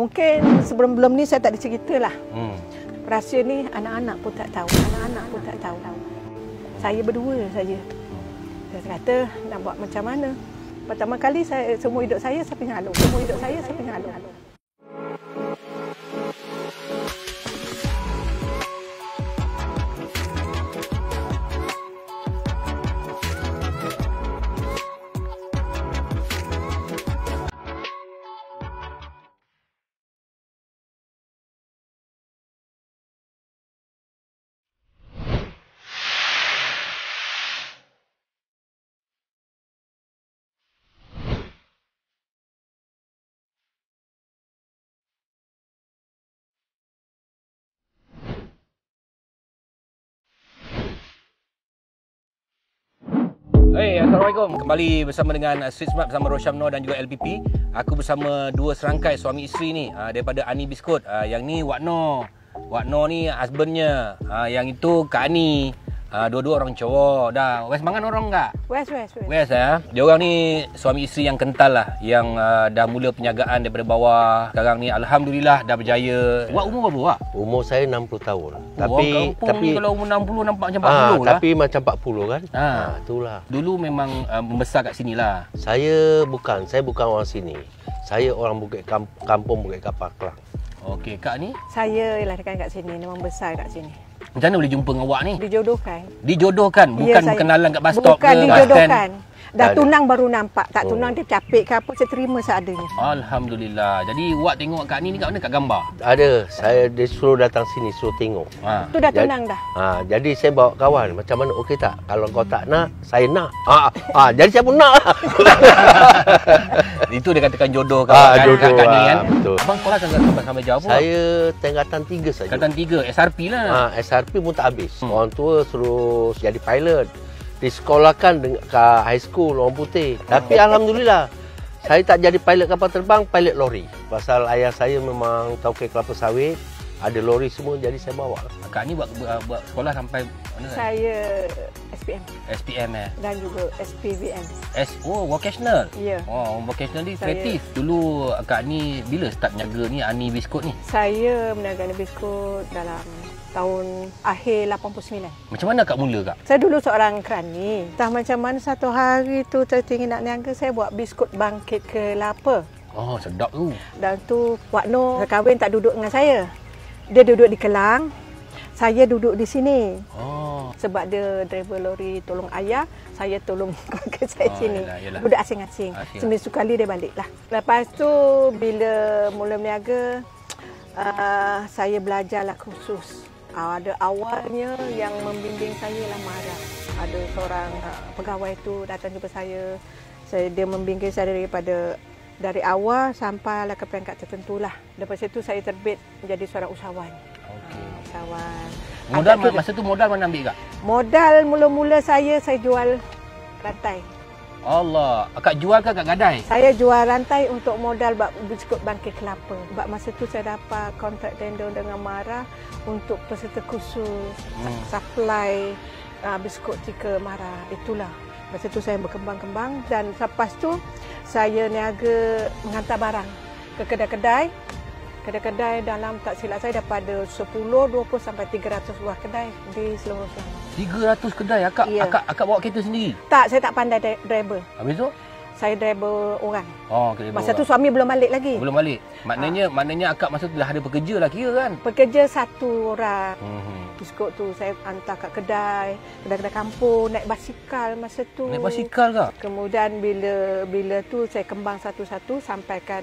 Mungkin sebelum-belum ni saya tak ada cerita lah. Rahsia ni anak-anak pun tak tahu. Saya berdua saja. Saya kata nak buat macam mana. Pertama kali semua hidup saya penghalu. Hey, Assalamualaikum. Kembali bersama dengan Street Smart bersama Rosham Noor dan juga LPP. Aku bersama dua serangkai suami isteri ni daripada Ani Biskut. Yang ni Wak Noor. Wak Noor ni husbandnya. Yang itu Kak Ani. Dua-dua orang cowok. Dah West Mangan orang enggak? West ya. Dia orang ni suami isteri yang kental lah, yang dah mula penjagaan daripada bawah. Sekarang ni alhamdulillah dah berjaya. Wak umur berapa, Wak? Umur saya 60 tahun. Tapi kalau umur 60 nampak macam 40 lah. Tapi macam 40 kan? Itulah. Dulu memang membesar kat sini lah. Saya bukan orang sini. Saya orang kampung Bukit Kapar, Kelang. Okey, Kak ni? Saya lahirkan kat sini, memang besar kat sini. Macam mana boleh jumpa dengan awak ni? Dijodohkan. Dijodohkan? Bukan Ya, berkenalan kat bus stop ke? Bukan dijodohkan. Dah Dan tunang baru nampak. Tak tunang dia capek ke apa, saya terima seadanya. Alhamdulillah. Jadi Wak tengok Kak ni kat mana? Kat gambar? Ada. Saya disuruh datang sini, suruh tengok. Tu dah tunang dah. Jadi saya bawa kawan. Macam mana? Okey tak? Kalau kau tak nak, saya nak. Jadi saya pun nak lah. Itu dia katakan jodoh jodoh Kak ni kan? Betul. Abang sekolah sampai jauh apa? Saya tingkatan 3 saja. Tingkatan 3, SRP lah. SRP pun tak habis. Orang tua suruh jadi pilot. Disekolahkan ke high school orang putih. Tapi alhamdulillah saya tak jadi pilot kapal terbang, pilot lori. Pasal ayah saya memang tauke kelapa sawit, ada lori semua, jadi saya bawa. Kak ni buat sekolah sampai mana? Saya SPM. SPM Dan juga SPVN. Vocational. Ya. Vocational ni kreatif. Dulu Kak ni bila start niaga ni Ani Biskut ni? Saya berniaga Ani Biskut dalam tahun akhir 89. Macam mana Kak mula, Kak? Saya dulu seorang kerani. Entah macam mana satu hari tu saya ingin nak niaga, saya buat biskut bangkit kelapa. Oh, sedap tu. Dan tu Wak Noor kahwin tak duduk dengan saya. Dia duduk di Kelang, saya duduk di sini. Sebab dia driver lori tolong ayah, saya tolong keluarga saya sini. Yalah. Budak asing-asing. Seminggu sekali dia balik lah. Lepas tu bila mula berniaga, saya belajarlah khusus. Ada awalnya yang membimbing saya lah Mara. Ada seorang pegawai tu datang jumpa saya. Dia membimbing saya dari awal sampai ke peringkat tertentu lah. Lepas itu saya terbit menjadi seorang usahawan. Usahawan. Masa tu modal mana ambil, Kak? Modal mula-mula saya jual rantai. Allah, Kak jual ke Kak gadai? Saya jual rantai untuk modal biskut bangkit kelapa. Sebab masa tu saya dapat kontrak tender dengan Mara untuk peserta khusus supply biskut ke Mara. Itulah. Masa tu saya berkembang-kembang dan lepas tu saya niaga menghantar barang ke kedai-kedai. Kedai-kedai dalam tak silap saya daripada 10, 20 sampai 300 buah kedai di seluruh Selangor. 300 kedai akak? Ya. Akak bawa kereta sendiri? Tak, saya tak pandai driver. Habis tu? Saya driver orang. Masa orang. tu suami belum balik lagi. Belum balik. Maknanya akak masa tu dah ada pekerja lah kira kan? Pekerja satu orang. Biskut tu saya hantar kat kedai kampung, naik basikal masa tu. Naik basikal ke? Kemudian bila tu saya kembang satu-satu sampaikan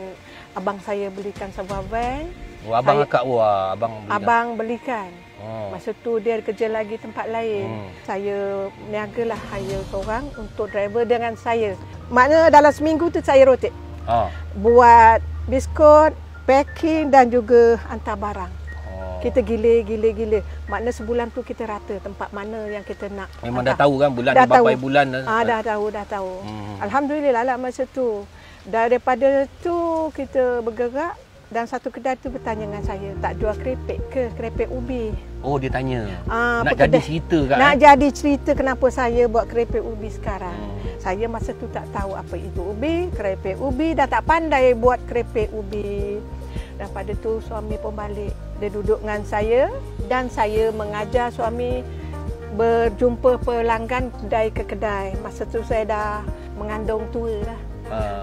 abang saya belikan sebuah van. Abang akak abang belikan. Abang belikan. Masa tu dia kerja lagi tempat lain. Saya niagalah hire seorang untuk driver dengan saya. Maknanya dalam seminggu tu saya rotate. Buat biskut, packing dan juga hantar barang. Kita gila. Makna sebulan tu kita rata tempat mana yang kita nak. Memang dah tahu kan bulan ni berapa bulan dah. Dah tahu. Alhamdulillah lah masa tu. Daripada tu kita bergerak dan satu kedai tu bertanya dengan saya, tak jual keripik ke? Keripik ubi. Oh, dia tanya. Nak jadi cerita kan? Nak jadi cerita kenapa saya buat keripik ubi sekarang. Saya masa tu tak tahu apa itu ubi, keripik ubi, dah tak pandai buat keripik ubi. Dan pada tu suami pun balik. Dia duduk dengan saya dan saya mengajar suami berjumpa pelanggan kedai ke kedai. Masa tu saya dah mengandung tua lah.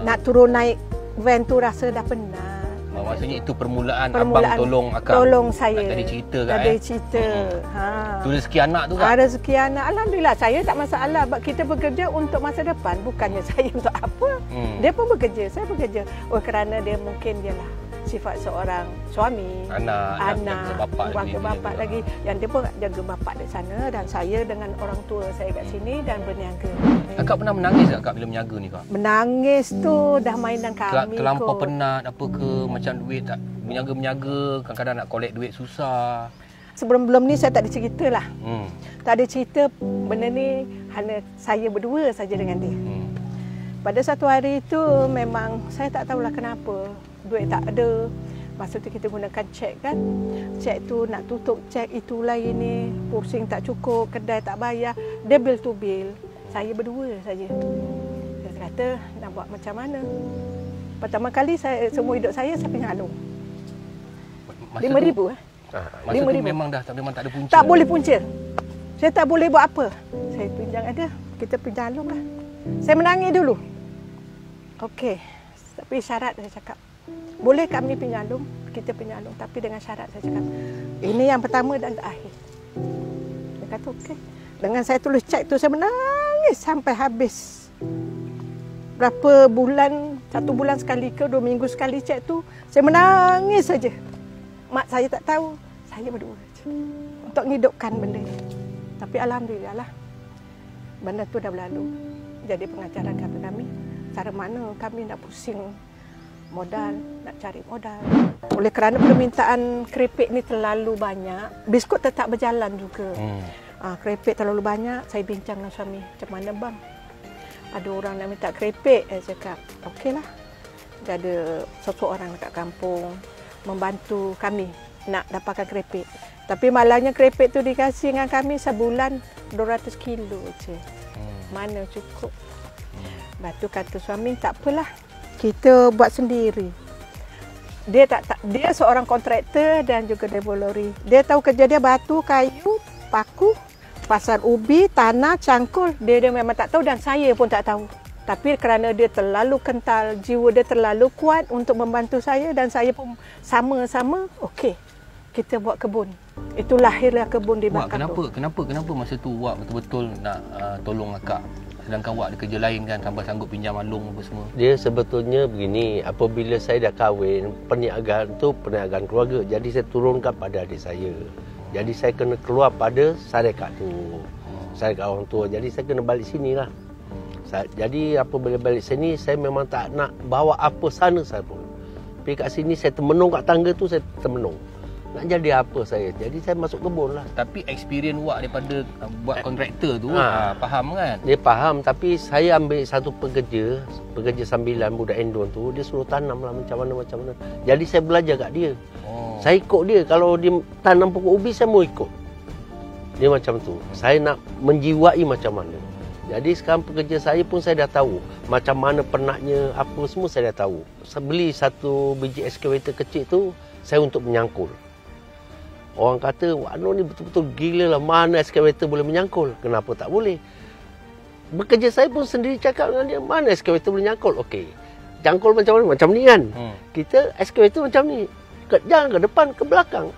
Nak turun naik van tu rasa dah penat. Maksudnya itu permulaan abang tolong akak. Tolong saya. Ada cerita kan? Ada cerita. Tu rezeki anak tu kan? Rezeki anak. Alhamdulillah saya tak masalah. Kita bekerja untuk masa depan. Bukannya saya untuk apa. Dia pun bekerja. Saya bekerja. Kerana dia mungkin dia lah sifat seorang suami. Anak. Jaga bapak lagi. Yang dia pun jaga bapak di sana. Dan saya dengan orang tua saya kat sini dan berniaga. Akak pernah menangis tak akak bila berniaga ni kak? Menangis tu dah mainan kami. Terlampau penat apa ke? Macam duit tak? Berniaga-berniaga kadang-kadang nak collect duit susah. Sebelum-belum ni saya tak ada cerita lah. Tak ada cerita benda ni hanya saya berdua saja dengan dia. Pada satu hari tu memang saya tak tahulah kenapa. Duit tak ada. Masa tu kita gunakan cek kan. Cek tu nak tutup cek itulah ini. Pusing tak cukup, kedai tak bayar. Dia bill to bill. Saya berdua saja. Dia kata nak buat macam mana. Pertama kali semua hidup saya pinjam alung. RM5,000 Masa tu memang tak ada punca. Tak boleh punca. Saya tak boleh buat apa. Saya pinjam ada. Kita pinjam alung lah. Saya menangis dulu. Okey. Tapi syarat saya cakap. Boleh kami pinjam alung? Kita pinjam alung. Tapi dengan syarat saya cakap. Ini yang pertama dan terakhir. Dia kata okey. Dengan saya tulis cek tu saya menangis sampai habis. Berapa bulan, 1 bulan sekali ke 2 minggu sekali cek tu, saya menangis saja. Mak saya tak tahu, saya berdua saja. Untuk menghidupkan benda ni. Tapi alhamdulillah lah, benda tu dah berlalu. Jadi pengajaran kata kami, cara mana kami nak pusing modal, nak cari modal. Oleh kerana permintaan keripik ni terlalu banyak, biskut tetap berjalan juga. Keripik terlalu banyak, saya bincang dengan suami, macam mana bang? Ada orang nak minta keripik, saya cakap, okeylah. Dia ada seseorang dekat kampung membantu kami nak dapatkan keripik. Tapi malangnya keripik tu dikasih dengan kami sebulan 200 kilo je. Mana cukup. Lepas tu kata suami, tak apalah, kita buat sendiri. Dia seorang kontraktor dan juga developer. Dia tahu kerja dia batu, kayu, paku, pasar ubi, tanah, cangkul. Dia memang tak tahu dan saya pun tak tahu. Tapi kerana dia terlalu kental, jiwa dia terlalu kuat untuk membantu saya dan saya pun sama-sama, okey, kita buat kebun. Itu lahirlah kebun di belakang tu. Kenapa masa tu Wak betul-betul nak tolong akak? Sedangkan Wak ada kerja lain kan, sampai sanggup pinjam alung apa semua. Dia sebetulnya begini, apabila saya dah kahwin, perniagaan tu perniagaan keluarga. Jadi saya turunkan pada adik saya. Jadi saya kena keluar pada syarikat tu. Syarikat orang tua. Jadi saya kena balik sini lah. Jadi apabila balik sini, saya memang tak nak bawa apa sana saya pun. Tapi kat sini saya termenung kat tangga tu, saya termenung. Nak jadi apa saya? Jadi saya masuk kebun lah. Tapi experience Wak daripada buat kontraktor tu, faham kan? Dia faham, tapi saya ambil satu pekerja sambilan budak Indon tu, dia suruh tanam lah macam mana. Jadi saya belajar kat dia. Saya ikut dia. Kalau dia tanam pokok ubi, saya mau ikut. Dia macam tu. Saya nak menjiwai macam mana. Jadi sekarang pekerja saya pun saya dah tahu. Macam mana penatnya, apa semua saya dah tahu. Saya beli satu biji excavator kecil tu, saya untuk menyangkul. Orang kata, Wak Noh ni betul-betul gila lah. Mana excavator boleh menyangkul? Kenapa tak boleh? Bekerja saya pun sendiri cakap dengan dia, mana excavator boleh nyangkul? Okey, jangkul macam mana? Macam ni kan? Kita excavator macam ni. Jangan ke depan, ke belakang.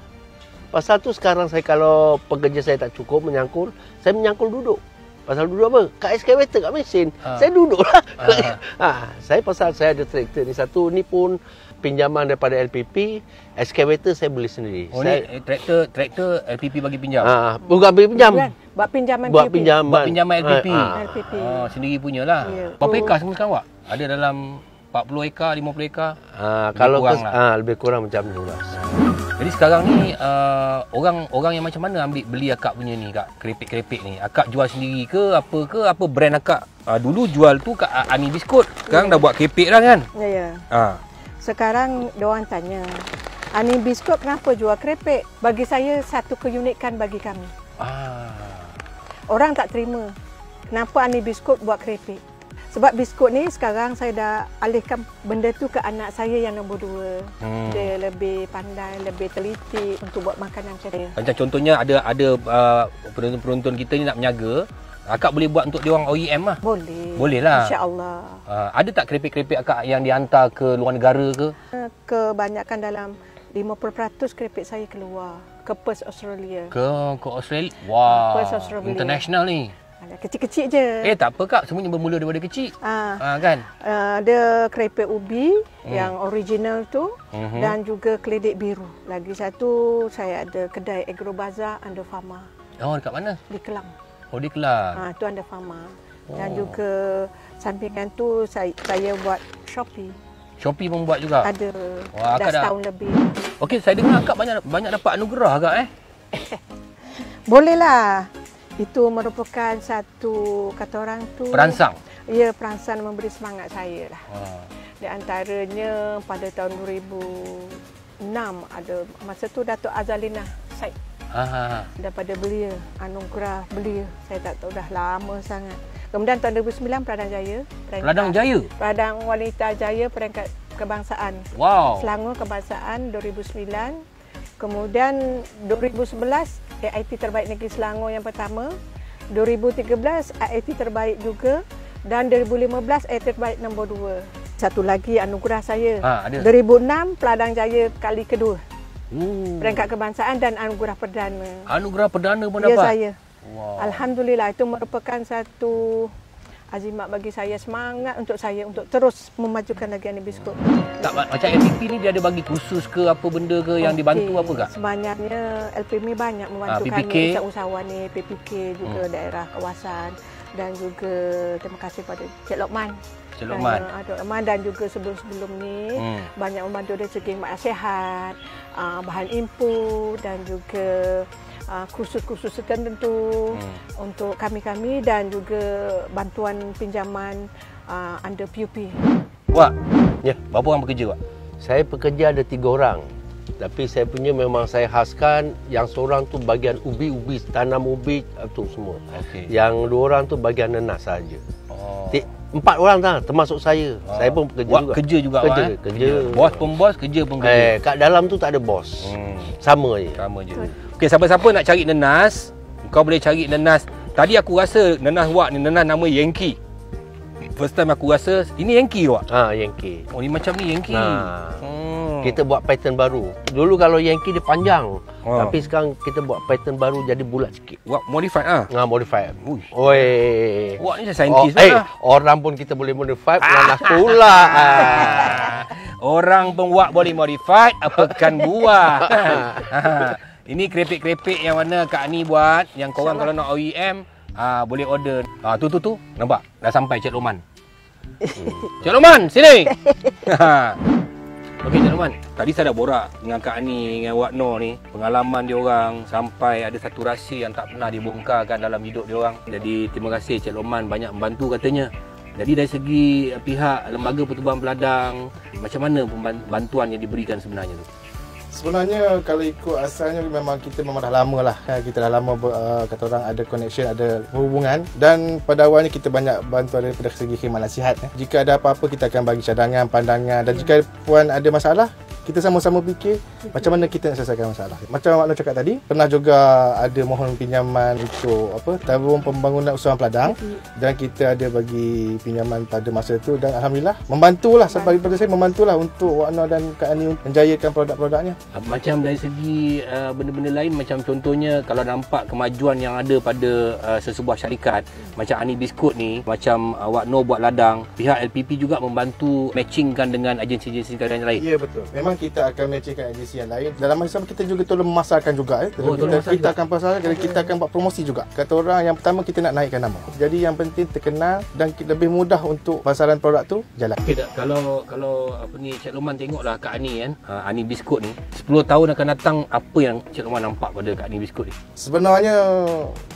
Pasal tu sekarang saya kalau pekerja saya tak cukup menyangkul, saya menyangkul duduk. Pasal duduk apa? Kat excavator, kat mesin. Saya duduk lah. Pasal saya ada traktor ni satu. Ni pun pinjaman daripada LPP. Excavator saya beli sendiri. Ni traktor LPP bagi pinjam? Bukan bagi pinjam. Buat pinjaman Buat pinjaman LPP. LPP. Sendiri punya lah. Berapa ekar semua sekarang Wak? Ada dalam 40 ekar, 50 ekar? Kalau lebih kurang macam ni lah. Jadi sekarang ni orang yang macam mana ambil beli akak punya ni kak, keripik-keripik ni? Akak jual sendiri ke apa brand akak? Dulu jual tu kat Ani Biskut. Sekarang dah buat keripik dah kan? Ya. Sekarang diorang tanya, Ani Biskut kenapa jual keripik? Bagi saya satu keunikan bagi kami. Orang tak terima kenapa Ani Biskut buat keripik. Sebab biskut ni sekarang saya dah alihkan benda tu ke anak saya yang nombor 2. Dia lebih pandai, lebih teliti untuk buat makanan macam dia. Macam contohnya ada penonton-penonton kita ni nak berniaga, akak boleh buat untuk dia orang OEM lah. Boleh. Boleh lah. InsyaAllah. Ada tak keripik-keripik akak yang dihantar ke luar negara ke? Kebanyakan dalam 50% keripik saya keluar ke Perth, Australia. Ke Australia? Wah, Perth, Australia. International ni. Kecil-kecil je. Tak apa kak, semuanya bermula daripada kecil. Kan? Ada keripik ubi yang original tu dan juga keledek biru. Lagi satu saya ada kedai Agrobazar Under Farma. Oh, dekat mana? Di Kelang. Oh, di Kelang. Tu Under Farma. Dan juga sampingan tu saya buat Shopee. Shopee pun buat juga? Ada. Wah, dah setahun lebih. Okey, saya dengar akak banyak dapat anugerah kak Boleh lah. Itu merupakan satu, kata orang tu, perangsang. Ya, perangsang memberi semangat saya lah. Di antaranya pada tahun 2006 ada masa tu Datuk Azalina Said. Daripada belia, anugerah belia. Saya tak tahu dah lama sangat. Kemudian tahun 2009 Peladang Jaya. Peladang Jaya? Peladang Wanita Jaya peringkat kebangsaan. Wow. Selangor kebangsaan 2009. Kemudian 2011 AIT Terbaik Negeri Selangor yang pertama, 2013 AIT Terbaik juga dan 2015 AIT Terbaik nombor 2. Satu lagi anugerah saya. Ada. 2006 Peladang Jaya kali kedua. Peringkat kebangsaan dan anugerah perdana. Anugerah perdana pun dapat? Ya, saya. Wow. Alhamdulillah, itu merupakan satu azimat bagi saya, semangat untuk saya untuk terus memajukan lagi Ani Biskut. Tak, macam LPP ni dia ada bagi kursus ke apa benda ke yang dibantu apa kak? Sebenarnya LPP banyak membantu kami usahawan ni, PPK juga daerah kawasan dan juga terima kasih pada Cik Lokman. Cik Lokman. Dan juga sebelum-sebelum ni banyak membantu dari segi nasihat, bahan input dan juga kursus-kursus tertentu untuk kami-kami dan juga bantuan pinjaman under PUP. Wak, berapa orang bekerja Wak? Saya pekerja ada 3 orang. Tapi saya punya memang saya khaskan yang seorang tu bagian ubi, tanam ubi tu semua. Yang 2 orang tu bagian nenas saja. 4 orang dah termasuk saya. Saya pun bekerja juga. Kerja juga kerja. Bos pun bos, kerja pun kerja. Kat dalam tu tak ada bos. Sama je. Okey, siapa-siapa nak cari nenas, kau boleh cari nenas. Tadi aku rasa nenas Wak ni nenas nama Yankee. First time aku rasa ini Yankee Wak. Yankee. Oh, ni macam ni Yankee. Kita buat pattern baru. Dulu kalau Yankee dia panjang. Tapi sekarang kita buat pattern baru jadi bulat sikit. Wak modified modified. Oi. Wak ni saintis orang pun kita boleh modify, nanas pula. Orang pun Wak boleh modified, apakan buah. Ini keripik-keripik yang mana Kak Ani buat, yang korang kalau nak OEM boleh order. Tu nampak dah sampai Cik Lokman. Cik Lokman, sini. Okey Cik Lokman, tadi saya dah borak dengan Kak Ani, dengan Wak Noh ni, pengalaman dia orang sampai ada satu rahsia yang tak pernah dibongkarkan dalam hidup dia orang. Jadi terima kasih Cik Lokman banyak membantu katanya. Jadi dari segi pihak Lembaga Pertubuhan Peladang, macam mana bantuan yang diberikan sebenarnya tu? Sebenarnya kalau ikut asalnya memang kita memang dah lama lah, kita dah lama kata orang ada connection, ada hubungan, dan pada awalnya kita banyak bantuan daripada segi khidmat nasihat. Jika ada apa-apa kita akan bagi cadangan, pandangan, dan jika puan ada masalah kita sama-sama fikir macam mana kita nak selesaikan masalah. Macam Wak Noh cakap tadi, pernah juga ada mohon pinjaman untuk tabung pembangunan usahawan Peladang dan kita ada bagi pinjaman pada masa itu dan alhamdulillah membantulah, sampai pada saya membantulah untuk Wak Noh dan Kak Ani menjayakan produk-produknya. Macam dari segi benda-benda lain, macam contohnya kalau nampak kemajuan yang ada pada sesebuah syarikat macam Ani Biskut ni, macam Wak Noh buat ladang, pihak LPP juga membantu matchingkan dengan agensi-agensi yang lain. Ya, betul. Memang kita akan matchingkan agensi yang lain. Dalam masa sama kita juga tolong memasarkan juga. Kita akan pasarkan dan kita akan buat promosi juga. Kata orang yang pertama kita nak naikkan nama. Jadi yang penting terkenal dan lebih mudah untuk pasaran produk tu jalan. Okay, kalau apa ni Cik Lokman tengoklah Kak Ani kan, Ani Biskut ni 10 tahun akan datang, apa yang Cik Lokman nampak pada Kak Ani Biskut ni? Sebenarnya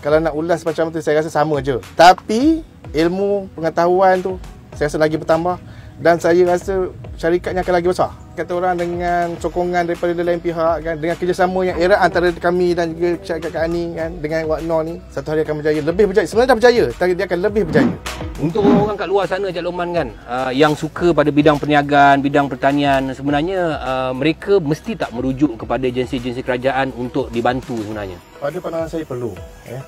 kalau nak ulas macam tu saya rasa sama je. Tapi ilmu pengetahuan tu saya rasa lagi bertambah dan saya rasa syarikatnya akan lagi besar. kata orang dengan sokongan daripada lain pihak kan, dengan kerjasama yang erat antara kami dan juga syarikat Kak Ani kan, dengan Wak Noh ni, satu hari akan berjaya, lebih berjaya. Sebenarnya dah berjaya, tapi dia akan lebih berjaya. Untuk orang kat luar sana, Cik Lokman kan, yang suka pada bidang perniagaan, bidang pertanian, sebenarnya mereka mesti tak merujuk kepada agensi-agensi kerajaan untuk dibantu sebenarnya? Pada pandangan saya perlu.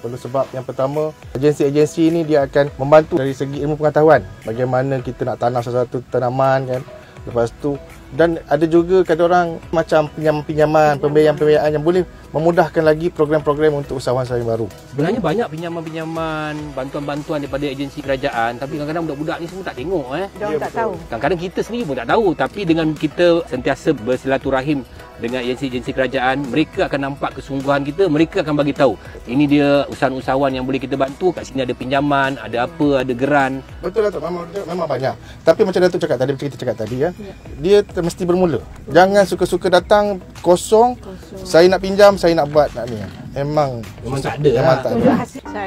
Perlu sebab yang pertama, agensi-agensi ini dia akan membantu dari segi ilmu pengetahuan. Bagaimana kita nak tanam sesuatu tanaman kan. Lepas tu, dan ada juga kata orang macam pinjaman-pinjaman, pembiayaan-pembiayaan yang boleh memudahkan lagi program-program untuk usahawan-usahawan baru. Sebenarnya banyak pinjaman-pinjaman, bantuan-bantuan daripada agensi kerajaan, tapi kadang-kadang budak-budak ni semua tak tengok. Dia tak tahu. Kadang-kadang kita sendiri pun tak tahu, tapi dengan kita sentiasa bersilaturahim dengan agensi-agensi kerajaan, mereka akan nampak kesungguhan kita, mereka akan bagi tahu ini dia usahawan-usahawan yang boleh kita bantu, kat sini ada pinjaman, ada apa, ada geran. Betul Datuk, memang banyak. Tapi macam Datuk cakap tadi, macam kita cakap tadi ya. Dia mesti bermula. Jangan suka-suka datang kosong. Saya nak pinjam, saya nak buat nak ni. Memang tak ada. Memang tak ada.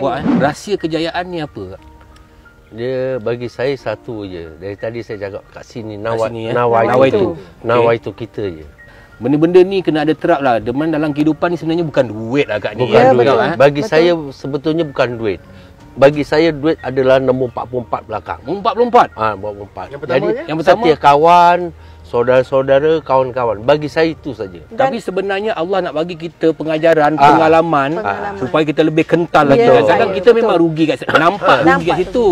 Wah, rahsia kejayaan ni apa? Dia bagi saya satu je. Dari tadi saya cakap kat sini, Nawai itu kita je. Benda-benda ni kena ada terap lah. Dalam kehidupan ni sebenarnya bukan duit lah Kak ni. Bukan duit. Bagi saya sebetulnya bukan duit. Bagi saya duit adalah nombor 44 belakang. 44? 44. Jadi yang pertama, setia kawan, saudara-saudara, kawan-kawan. Bagi saya itu saja. Tapi sebenarnya Allah nak bagi kita pengajaran, pengalaman supaya kita lebih kental lagi. Kadang-kadang kita memang rugi kat situ. Nampak rugi kat situ.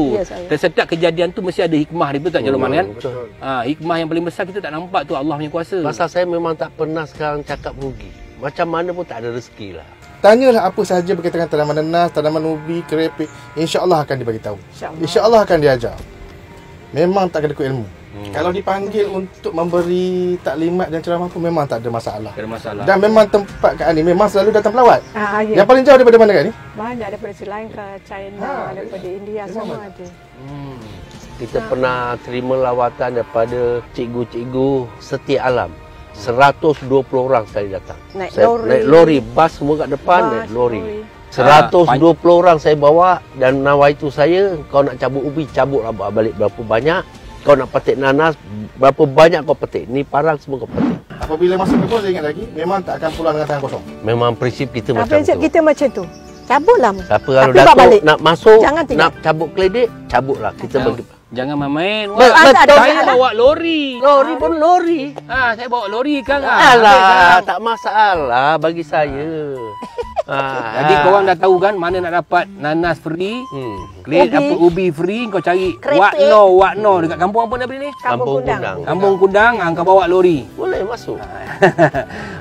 Setiap kejadian tu mesti ada hikmah dia, betul tak Cik Lokman kan? Hikmah yang paling besar kita tak nampak tu Allah punya kuasa. Pasal saya memang tak pernah sekarang cakap rugi. Macam mana pun tak ada rezeki lah. Tanyalah apa sahaja berkaitan dengan tanaman nanas, tanaman ubi, kerepek, insya-Allah akan dibagi tahu. Insya-Allah akan diajar. Memang tak kena ilmu. Kalau dipanggil untuk memberi taklimat dan ceramah pun memang tak ada masalah. Tak ada masalah. Dan memang tempat Kak Ani memang selalu datang pelawat. Ya. Yang paling jauh daripada mana Kak Ani? Banyak daripada Sri Lanka, China, daripada India, semua ada. Kita pernah terima lawatan daripada cikgu-cikgu setia alam. 120 orang sekali datang. Naik lori, bas semua kat depan, naik lori. 120 orang saya bawa dan nawaitu saya, kau nak cabut ubi, cabutlah balik berapa banyak. Kau nak petik nanas, berapa banyak kau petik. Ni parang semua kau petik. Apabila masuk ke pos, saya ingat lagi, memang tak akan pulang dengan tangan kosong. Memang prinsip kita macam prinsip tu. kita macam tu. Cabutlah. Siapa kalau Datuk nak masuk, nak cabut keledek, cabutlah. Kita bagi. Jangan main-main. Saya bawa lori. Lori pun lori. Saya bawa lori kan. Alah, tak masalah bagi saya. Jadi korang dah tahu kan mana nak dapat nanas free, ubi free, kau cari Wak Noh dekat kampung apa nama ni? Kampung Kundang. Kampung Kundang, kau bawa lori. Boleh masuk.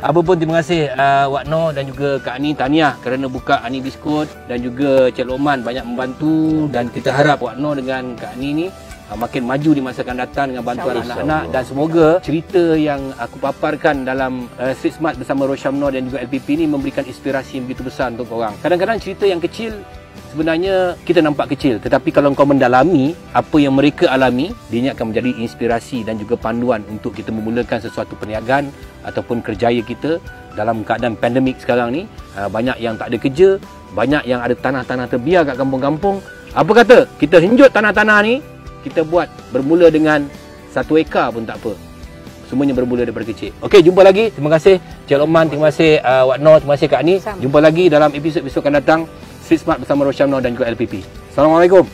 Apa pun terima kasih Wak Noh dan juga Kak Ani, tahniah kerana buka Ani Biskut, dan juga Cik Lokman banyak membantu, dan kita harap Wak Noh dengan Kak Ani ni makin maju di masa akan datang dengan bantuan anak-anak, dan semoga cerita yang aku paparkan dalam Street Smart bersama Rosyam Noh dan juga LPP ni memberikan inspirasi yang begitu besar untuk korang. Kadang-kadang cerita yang kecil sebenarnya kita nampak kecil, tetapi kalau kau mendalami apa yang mereka alami, dia akan menjadi inspirasi dan juga panduan untuk kita memulakan sesuatu perniagaan ataupun kerjaya kita dalam keadaan pandemik sekarang ni. Banyak yang tak ada kerja, banyak yang ada tanah-tanah terbiar kat kampung-kampung. Apa kata kita henjut tanah-tanah ni, kita buat bermula dengan 1 ekar pun tak apa. Semuanya bermula daripada kecil. Okey, jumpa lagi. Terima kasih Cik Lokman, terima kasih Wak Noh, terima kasih Kak Ani. Jumpa lagi dalam episod-episod akan datang Street Smart bersama Rosyam Noh dan juga LPP. Assalamualaikum.